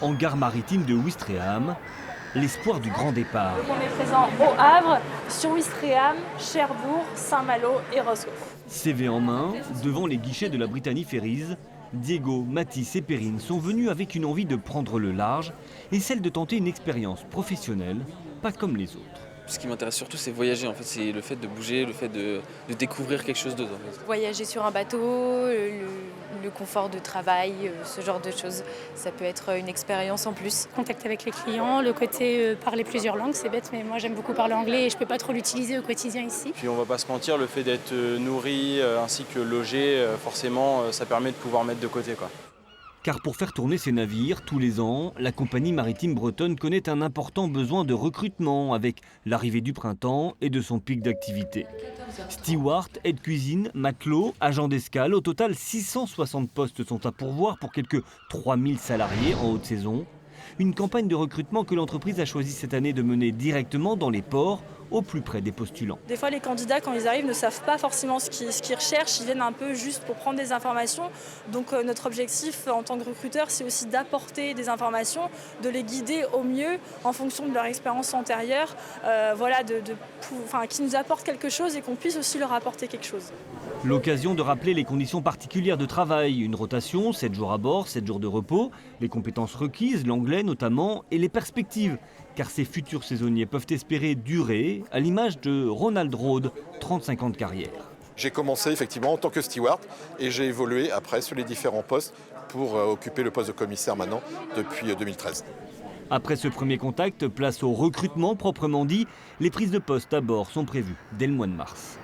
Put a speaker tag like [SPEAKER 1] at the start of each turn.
[SPEAKER 1] En gare maritime de Ouistreham, l'espoir du grand départ.
[SPEAKER 2] On est présent au Havre, sur Ouistreham, Cherbourg, Saint-Malo et Roscoff.
[SPEAKER 1] CV en main, devant les guichets de la Brittany Ferries, Diego, Mathis et Perrine sont venus avec une envie de prendre le large et celle de tenter une expérience professionnelle, pas comme les autres.
[SPEAKER 3] Ce qui m'intéresse surtout, c'est voyager. En fait, c'est le fait de bouger, le fait de découvrir quelque chose d'autre. En fait.
[SPEAKER 4] Voyager sur un bateau, le confort de travail, ce genre de choses. Ça peut être une expérience en plus.
[SPEAKER 5] Contact avec les clients, le côté parler plusieurs langues, c'est bête, mais moi j'aime beaucoup parler anglais et je ne peux pas trop l'utiliser au quotidien ici.
[SPEAKER 6] Puis on va pas se mentir, le fait d'être nourri ainsi que logé, forcément, ça permet de pouvoir mettre de côté, quoi.
[SPEAKER 1] Car pour faire tourner ces navires, tous les ans, la compagnie maritime bretonne connaît un important besoin de recrutement avec l'arrivée du printemps et de son pic d'activité. Steward, aide cuisine, matelot, agent d'escale, au total 660 postes sont à pourvoir pour quelques 3000 salariés en haute saison. Une campagne de recrutement que l'entreprise a choisi cette année de mener directement dans les ports, au plus près des postulants.
[SPEAKER 2] Des fois, les candidats, quand ils arrivent, ne savent pas forcément ce qu'ils recherchent. Ils viennent un peu juste pour prendre des informations. Donc notre objectif en tant que recruteur, c'est aussi d'apporter des informations, de les guider au mieux en fonction de leur expérience antérieure, qui nous apportent quelque chose et qu'on puisse aussi leur apporter quelque chose.
[SPEAKER 1] L'occasion de rappeler les conditions particulières de travail, une rotation, 7 jours à bord, 7 jours de repos, les compétences requises, l'anglais notamment, et les perspectives. Car ces futurs saisonniers peuvent espérer durer, à l'image de Ronald Rode, 35 ans de carrière.
[SPEAKER 7] J'ai commencé effectivement en tant que steward et j'ai évolué après sur les différents postes pour occuper le poste de commissaire maintenant depuis 2013.
[SPEAKER 1] Après ce premier contact, place au recrutement proprement dit. Les prises de poste à bord sont prévues dès le mois de mars.